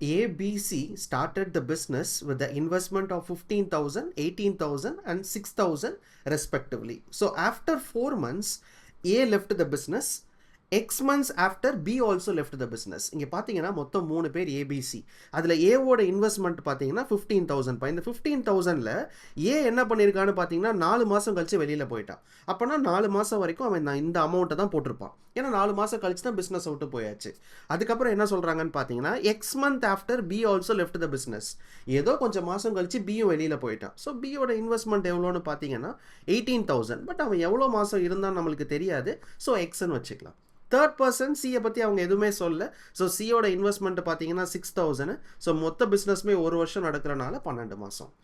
ABC started the business with the investment of 15,000, 18,000 and 6,000 respectively. So after 4 months, A left the business. X months after B also left the business. இங்கே பார்த்தீங்கன்னா மொத்தம் 3 பேர் ABC. அதில் ஏவோட investment பார்த்தீங்கன்னா 15,000. இந்த 15,000ல் ஏ என்ன பண்ணியிருக்கான்னு பார்த்தீங்கன்னா 4 மாதம் கழிச்சு வெளியில் போயிட்டான். அப்போனா 4 மாதம் வரைக்கும் அவன் இந்த அமௌண்ட்டை தான் போட்டிருப்பான். ஏன்னா 4 மாதம் கழிச்சு தான் பிஸ்னஸ் விட்டு போயாச்சு. அதுக்கப்புறம் என்ன சொல்கிறாங்கன்னு பார்த்தீங்கன்னா X month after B also left the business. ஏதோ கொஞ்சம் மாதம் கழிச்சு பியும் வெளியில் போயிட்டான். ஸோ பியோட இன்வெஸ்ட்மெண்ட் எவ்வளோன்னு பார்த்தீங்கன்னா 18,000. பட் அவன் எவ்வளோ மாதம் இருந்தான்னு நம்மளுக்கு தெரியாது. ஸோ எக்ஸ்ன்னு வச்சுக்கலாம். தேர்ட் பர்சன் சியை பற்றி அவங்க எதுவுமே சொல்ல. ஸோ சியோட இன்வெஸ்ட்மெண்ட் பார்த்தீங்கன்னா 6,000. ஸோ மொத்த பிஸ்னஸ்மே 1 வருஷம் நடக்கிறனால 12 மாதம்.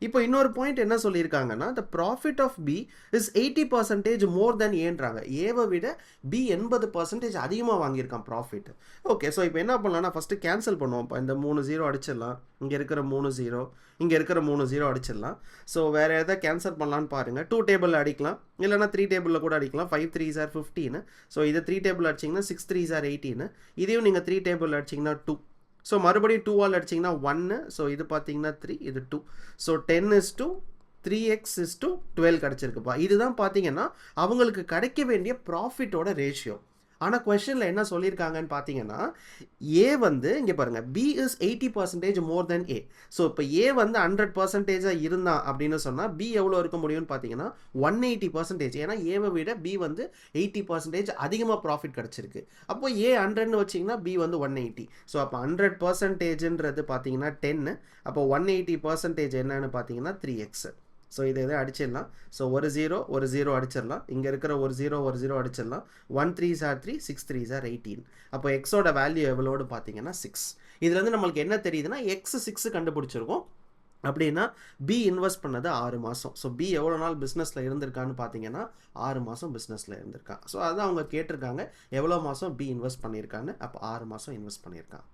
இப்போ இன்னொரு பாயிண்ட் என்ன சொல்லியிருக்காங்கன்னா த profit of B is 80% more தென் ஏன்றாங்க. ஏவை விட பி 80% அதிகமாக வாங்கியிருக்கான் ப்ராஃபிட். ஓகே, ஸோ இப்போ என்ன பண்ணலாம்னா ஃபஸ்ட்டு கேன்சல் பண்ணுவோம். இப்போ இந்த 3 0 அடிச்சிடலாம். இங்கே இருக்கிற 3 0, இங்கே இருக்கிற 3 0 அடிச்சிடலாம். ஸோ வேறு எதாவது கேன்சல் பண்ணலான்னு பாருங்கள். 2 டேபிளில் அடிக்கலாம், இல்லைனா 3 டேபிளில் கூட அடிக்கலாம். 5 3s are 15. ஸோ இதை 3 டேபிள் அடிச்சிங்கன்னா 6 3s are 18. இதையும் நீங்கள் 3 டேபிள் அடிச்சிங்கன்னா 2. ஸோ மறுபடியும் 2 ஆல் அடிச்சிங்கன்னா 1. ஸோ இது பார்த்தீங்கன்னா 3, இது 2. So 10:2, 3x:12 கிடச்சிருக்குப்பா. இதுதான் பார்த்தீங்கன்னா அவங்களுக்கு கிடைக்க வேண்டிய ப்ராஃபிட்டோட ரேஷியோ. ஆனால் கொஸ்டினில் என்ன சொல்லியிருக்காங்கன்னு பார்த்தீங்கன்னா ஏ வந்து இங்கே பாருங்கள் B is 80% more than A. So இப்போ ஏ வந்து 100% இருந்தான் அப்படின்னு சொன்னால் பி எவ்வளோ இருக்க முடியும்னு பார்த்தீங்கன்னா 180%. ஏன்னா ஏவை விட பி வந்து 80% அதிகமாக ப்ராஃபிட் கிடச்சிருக்கு. அப்போ ஏ 100ன்னு வச்சிங்கன்னா பி வந்து 180. ஸோ அப்போ 100%ன்றது பார்த்தீங்கன்னா 10. அப்போ 180% என்னன்னு பார்த்தீங்கன்னா 3x. ஸோ இதை அடிச்சிடலாம். ஸோ ஒரு 0 அடிச்சிடலாம். இங்கே இருக்கிற ஒரு 0 அடிச்சிடலாம். 1 3s are 3, 6 3s are 18. அப்போ எக்ஸோட வேல்யூ எவ்வளோடு பார்த்தீங்கன்னா 6. இதுலேருந்து நம்மளுக்கு என்ன தெரியுதுன்னா எக்ஸ் 6 கண்டுபிடிச்சிருக்கோம். அப்படின்னா பி இன்வெஸ்ட் பண்ணது 6 மாதம். ஸோ பி எவ்வளோ நாள் பிஸ்னஸில் இருந்திருக்கான்னு பார்த்தீங்கன்னா 6 மாதம் பிஸ்னஸில் இருந்திருக்கான். ஸோ அதான் அவங்க கேட்டிருக்காங்க எவ்வளோ மாதம் பி இன்வெஸ்ட் பண்ணியிருக்கான்னு. அப்போ 6 மாதம் இன்வெஸ்ட் பண்ணியிருக்கான்.